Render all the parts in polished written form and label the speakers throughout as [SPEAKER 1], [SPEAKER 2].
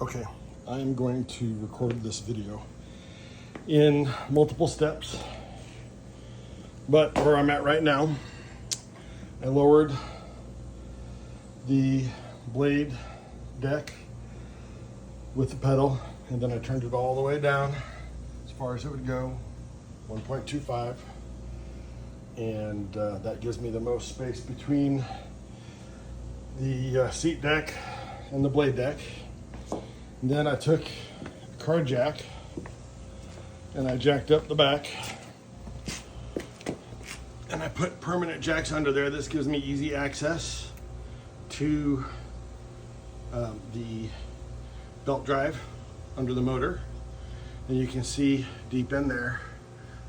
[SPEAKER 1] Okay, I'm going to record this video in multiple steps, but where I'm at right now, I lowered the blade deck with the pedal, and then I turned it all the way down as far as it would go, 1.25, and that gives me the most space between the seat deck and the blade deck. And then I took a car jack and I jacked up the back, and I put permanent jacks under there. This gives me easy access to the belt drive under the motor. And you can see deep in there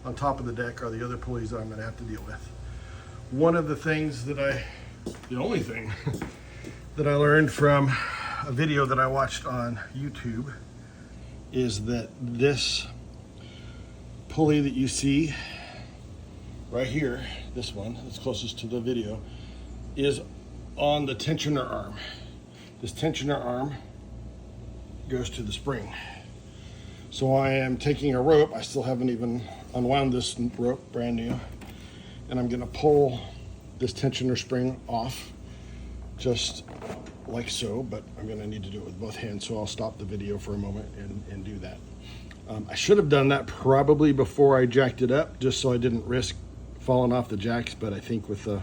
[SPEAKER 1] on top of the deck are the other pulleys that I'm going to have to deal with. One of the things that the only thing that I learned from a video that I watched on YouTube is that this pulley that you see right here, this one that's closest to the video, is on the tensioner arm. This tensioner arm goes to the spring. So I am taking a rope, I still haven't even unwound this rope, brand new, and I'm gonna pull this tensioner spring off just like so, but I'm gonna need to do it with both hands, so I'll stop the video for a moment and do that. I should have done that probably before I jacked it up, just so I didn't risk falling off the jacks, but I think with the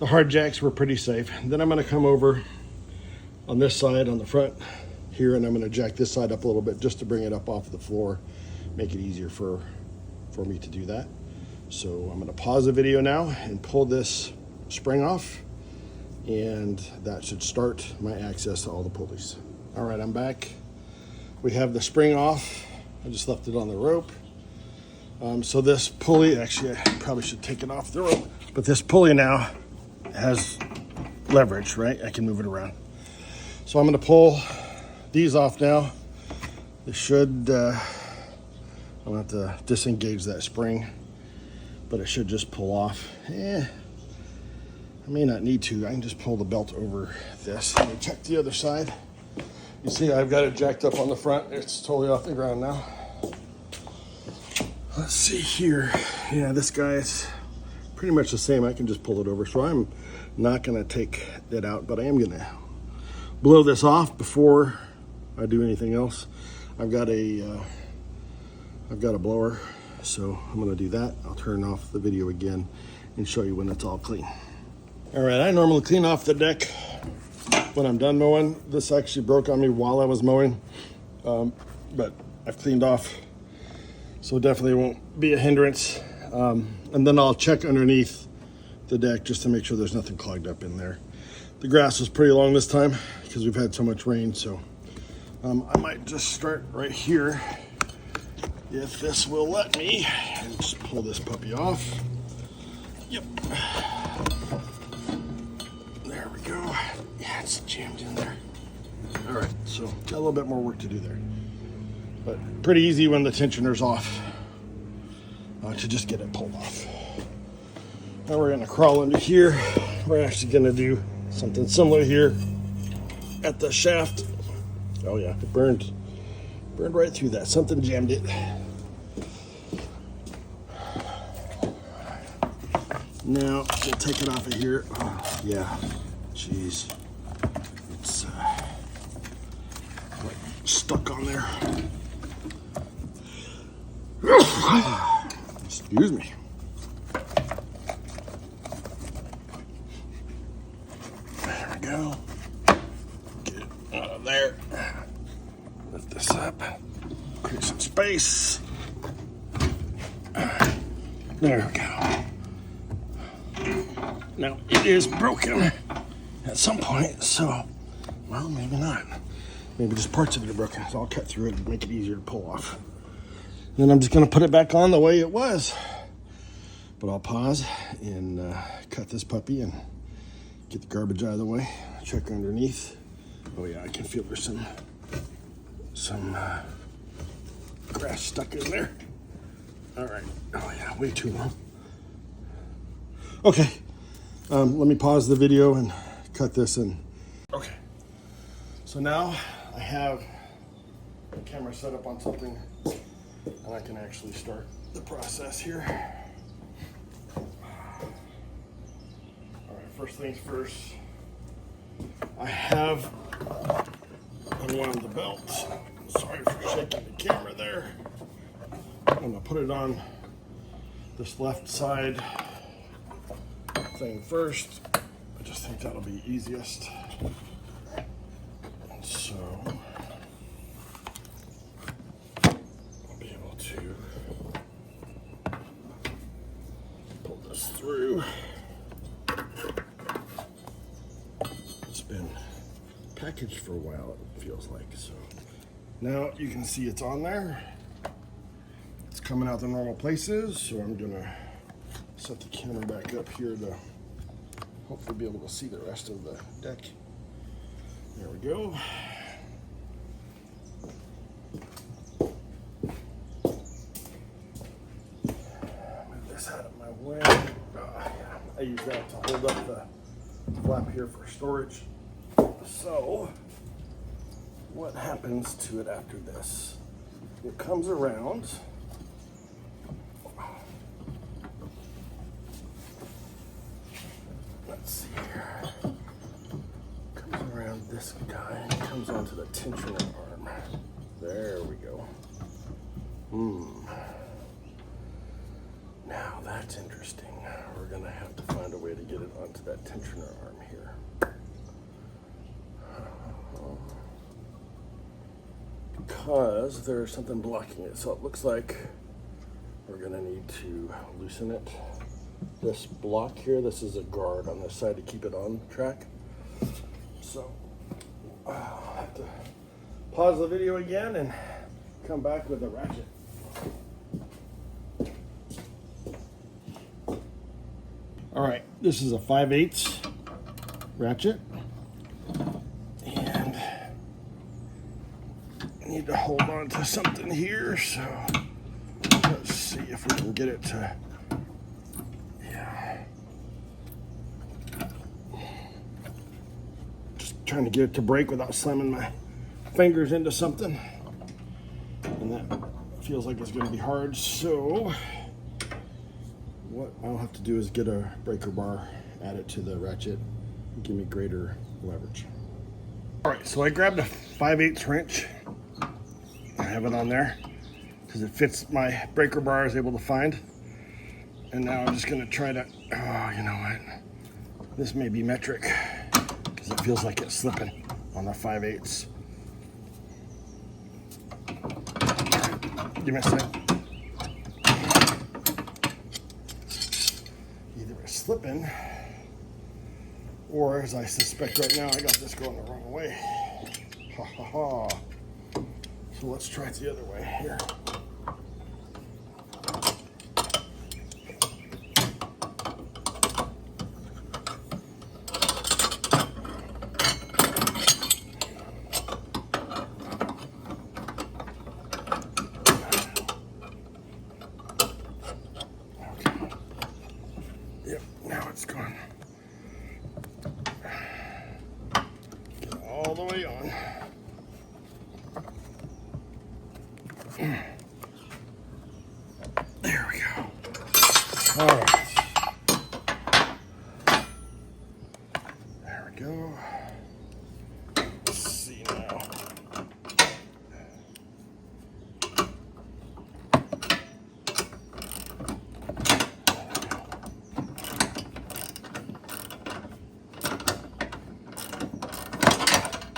[SPEAKER 1] hard jacks we're pretty safe. And then I'm gonna come over on this side on the front here, and I'm gonna jack this side up a little bit just to bring it up off the floor, make it easier for me to do that. So I'm gonna pause the video now and pull this spring off, and that should start my access to all the pulleys. All right, I'm back. We have the spring off. I just left it on the rope. So this pulley, actually I probably should take it off the rope, but this pulley now has leverage, right? I can move it around. So I'm gonna pull these off now. They should, I'm gonna have to disengage that spring, but it should just pull off. I may not need to. I can just pull the belt over this. Let me check the other side. You see I've got it jacked up on the front. It's totally off the ground now. Let's see here. Yeah, this guy is pretty much the same. I can just pull it over. So I'm not gonna take that out, but I am gonna blow this off before I do anything else. I've got a blower, so I'm gonna do that. I'll turn off the video again and show you when it's all clean. All right, I normally clean off the deck when I'm done mowing. This actually broke on me while I was mowing, but I've cleaned off, so definitely won't be a hindrance. And then I'll check underneath the deck just to make sure there's nothing clogged up in there. The grass was pretty long this time because we've had so much rain, so I might just start right here if this will let me, and just pull this puppy off. Yep. There we go. Yeah, it's jammed in there. All right, so got a little bit more work to do there, but pretty easy when the tensioner's off to just get it pulled off. Now we're gonna crawl under here. We're actually gonna do something similar here at the shaft. Oh yeah, it burned right through that. Something jammed it. Now we'll take it off of here. Oh, yeah, jeez, it's like stuck on there. Excuse me. There we go. Get it out of there. Lift this up. Create some space. All right. There we go. Now, it is broken at some point, so, well, maybe not. Maybe just parts of it are broken, so I'll cut through it and make it easier to pull off. Then I'm just gonna put it back on the way it was. But I'll pause and cut this puppy and get the garbage out of the way. Check underneath. Oh yeah, I can feel there's some grass stuck in there. All right, oh yeah, way too long. Okay, let me pause the video and cut this in. Okay, so now I have the camera set up on something and I can actually start the process here. All right, first things first. I have unwound the belt. Sorry for shaking the camera there. I'm gonna put it on this left side thing first. I just think that'll be easiest. And so I'll be able to pull this through. It's been packaged for a while, it feels like. So now you can see it's on there. It's coming out the normal places, so I'm gonna set the camera back up here to hopefully be able to see the rest of the deck. There we go. Move this out of my way. I use that to hold up the flap here for storage. So, what happens to it after this? It comes around. Let's see here. Comes around this guy and comes onto the tensioner arm. There we go. Now that's interesting. We're gonna have to find a way to get it onto that tensioner arm here. Because there's something blocking it. So it looks like we're gonna need to loosen it. This block here, this is a guard on this side to keep it on track. So I'll have to pause the video again and come back with a ratchet. All right, this is a 5/8 ratchet. And I need to hold on to something here, so let's see if we can get it to, yeah. Just trying to get it to break without slamming my fingers into something. And that feels like it's gonna be hard, so what I'll have to do is get a breaker bar, add it to the ratchet, and give me greater leverage. All right, so I grabbed a 5/8 wrench. I have it on there because it fits my breaker bar I was able to find. And now I'm just gonna try to, oh, you know what? This may be metric because it feels like it's slipping on the 5/8. Give me a sec. Either it's slipping, or as I suspect right now, I got this going the wrong way. Ha ha ha. So let's try it the other way here. Yep, now it's gone. Get all the way on. There we go. All right. There we go. Let's see now.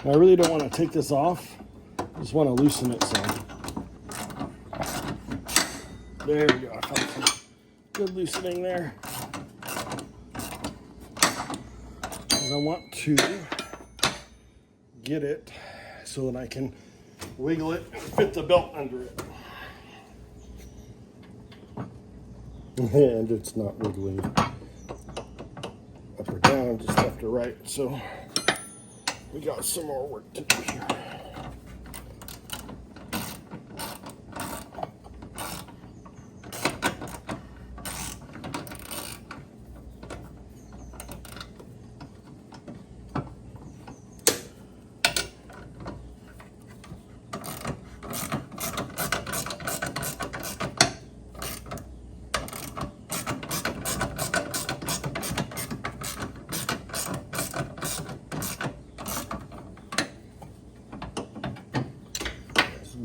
[SPEAKER 1] I really don't want to take this off. I just want to loosen it some. There we go. I found some good loosening there. And I want to get it so that I can wiggle it and fit the belt under it. And it's not wiggling up or down, just left or right. So we got some more work to do here.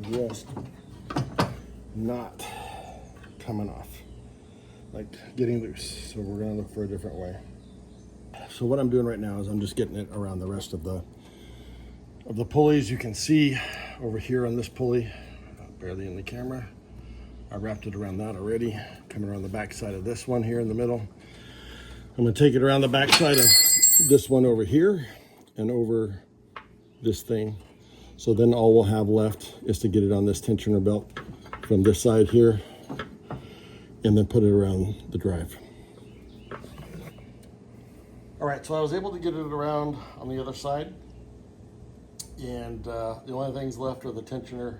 [SPEAKER 1] just not coming off, like getting loose. So we're gonna look for a different way. So what I'm doing right now is I'm just getting it around the rest of the pulleys. You can see over here on this pulley, barely in the camera, I wrapped it around that already. Coming around the back side of this one here in the middle. I'm gonna take it around the back side of this one over here and over this thing. So then all we'll have left is to get it on this tensioner belt from this side here and then put it around the drive. All right, so I was able to get it around on the other side, and the only things left are the tensioner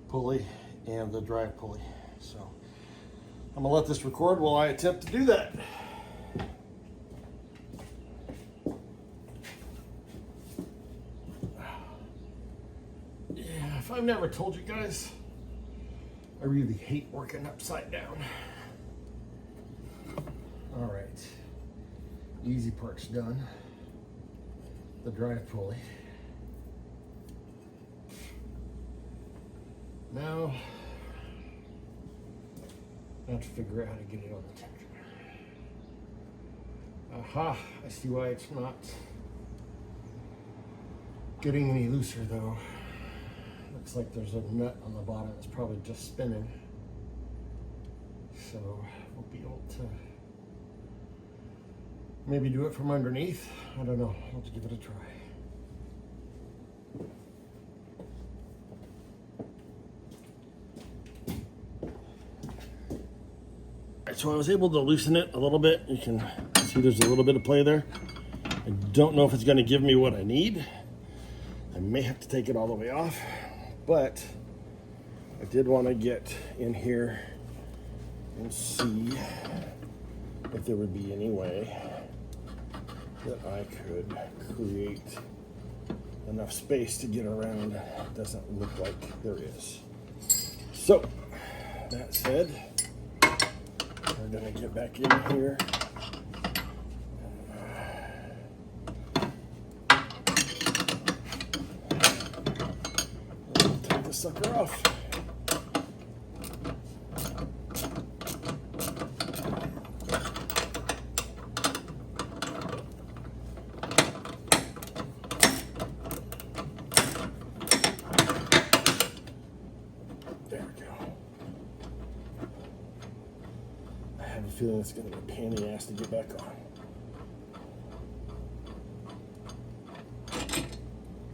[SPEAKER 1] pulley and the drive pulley. So I'm gonna let this record while I attempt to do that. Yeah, if I've never told you guys, I really hate working upside down. All right, easy part's done. The drive pulley. Now, I have to figure out how to get it on the tensioner. Aha, I see why it's not getting any looser though. Looks like there's a nut on the bottom that's probably just spinning. So we'll be able to maybe do it from underneath. I don't know, I'll have to give it a try. So I was able to loosen it a little bit. You can see there's a little bit of play there. I don't know if it's going to give me what I need. I may have to take it all the way off, but I did want to get in here and see if there would be any way that I could create enough space to get around. It doesn't look like there is. So that said, we're gonna get back in here. Take the sucker off. There we go. I have a feeling it's going to be a pain in the ass to get back on.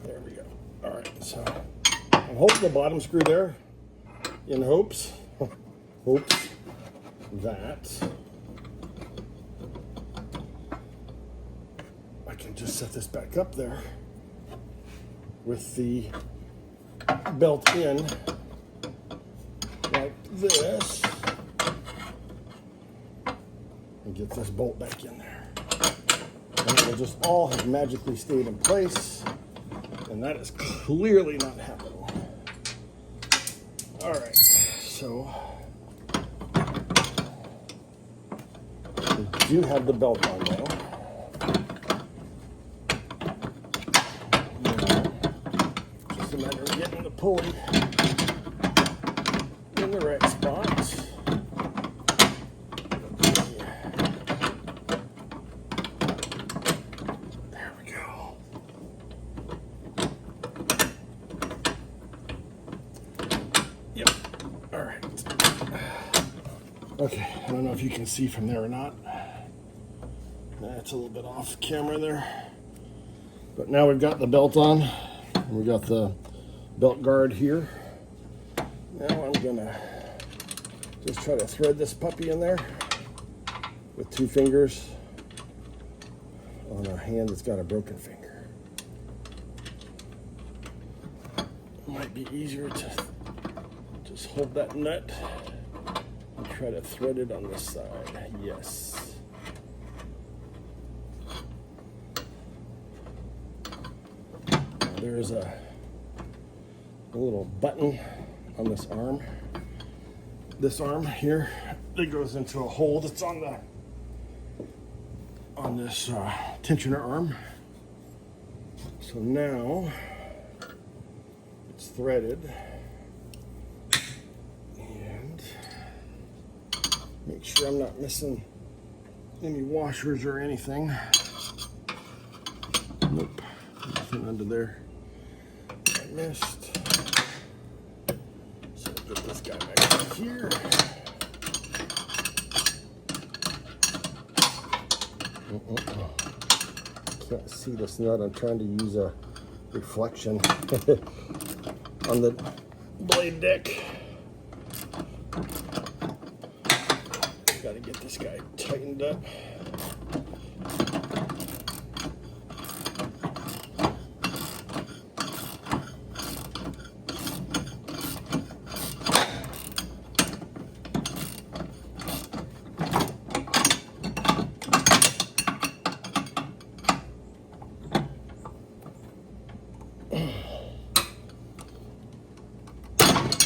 [SPEAKER 1] There we go. All right, so I'm holding the bottom screw there in hopes that I can just set this back up there with the belt in like this. And get this bolt back in there. And it will just all have magically stayed in place. And that is clearly not happening. All right, so we do have the belt on now. Just a matter of getting the pulley in the right spot. Yep. All right. Okay, I don't know if you can see from there or not. That's a little bit off camera there. But now we've got the belt on, and we've got the belt guard here. Now I'm gonna just try to thread this puppy in there with 2 fingers on a hand that's got a broken finger. It might be easier to just hold that nut and try to thread it on this side. Yes. Now there's a little button on this arm. This arm here that goes into a hole that's on this tensioner arm. So now it's threaded. Make sure I'm not missing any washers or anything. Nope, nothing under there I missed. So I'll get this guy back here. Can't see this nut. I'm trying to use a reflection on the blade deck. Got to get this guy tightened up.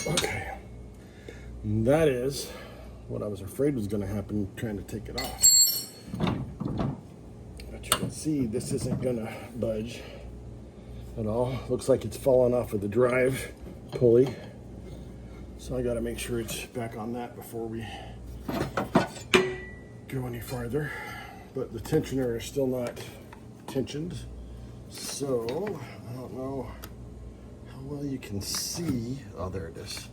[SPEAKER 1] Okay, and that is what I was afraid was going to happen trying to take it off. But you can see this isn't going to budge at all. Looks like it's fallen off of the drive pulley. So I got to make sure it's back on that before we go any farther. But the tensioner is still not tensioned. So I don't know how well you can see. Oh, there it is.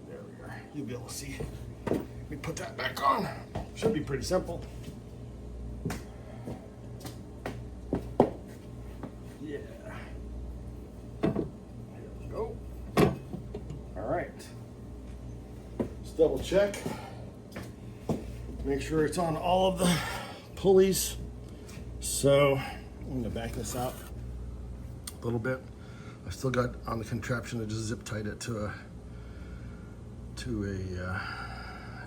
[SPEAKER 1] There we are. You'll be able to see. Let me put that back on. Should be pretty simple. Yeah. There we go. All right. Let's double check. Make sure it's on all of the pulleys. So I'm going to back this out a little bit. I still got on the contraption to just zip tight it to a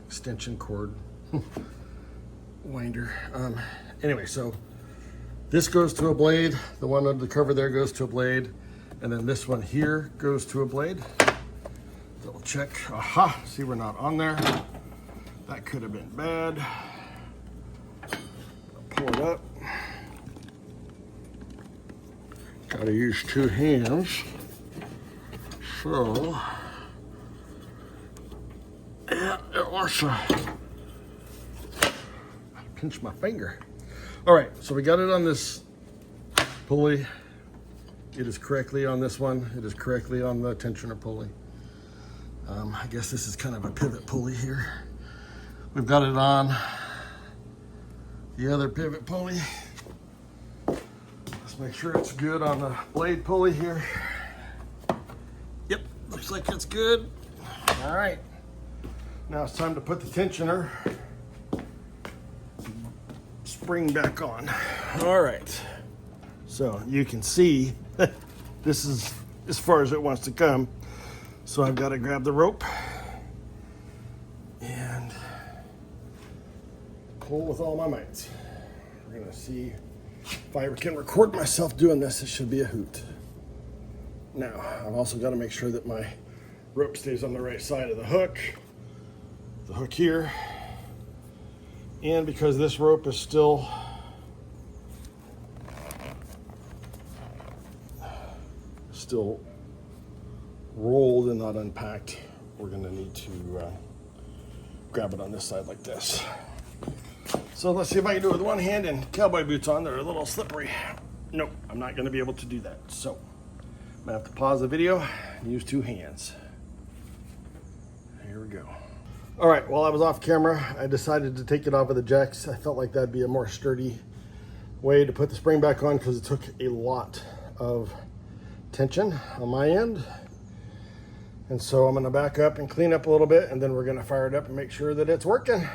[SPEAKER 1] extension cord winder. Anyway, so this goes to a blade. The one under the cover there goes to a blade, and then this one here goes to a blade. Double check. Aha! See, we're not on there. That could have been bad. Pull it up. Gotta use two hands. So, yeah, it was pinch my finger. All right, so we got it on this pulley. It is correctly on this one. It is correctly on the tensioner pulley. I guess this is kind of a pivot pulley here. We've got it on the other pivot pulley. Let's make sure it's good on the blade pulley here. Yep, looks like it's good. All right, now it's time to put the tensioner spring back on. All right, so you can see this is as far as it wants to come. So I've got to grab the rope and pull with all my might. We're gonna see if I can record myself doing this. It should be a hoot. Now, I've also got to make sure that my rope stays on the right side of the hook here. And because this rope is still rolled and not unpacked, we're gonna need to grab it on this side like this. So let's see if I can do it with one hand and cowboy boots on. They're a little slippery. Nope, I'm not gonna be able to do that. So I'm gonna have to pause the video and use two hands. Here we go. All right, while I was off camera, I decided to take it off of the jacks. I felt like that'd be a more sturdy way to put the spring back on because it took a lot of tension on my end. And so I'm gonna back up and clean up a little bit, and then we're gonna fire it up and make sure that it's working.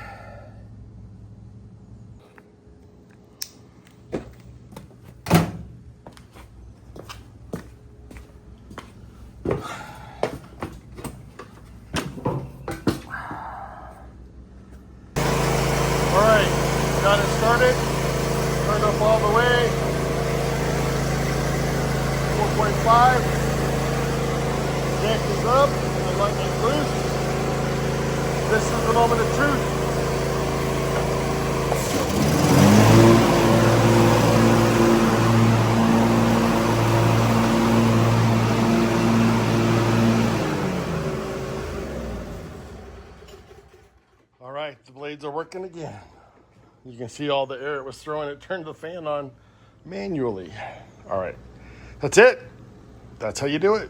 [SPEAKER 1] Got it started, turned up all the way, 4.5, jack is up, the lightning is loose. This is the moment of truth. All right, the blades are working again. You can see all the air it was throwing. It turned the fan on manually. All right, that's it. That's how you do it.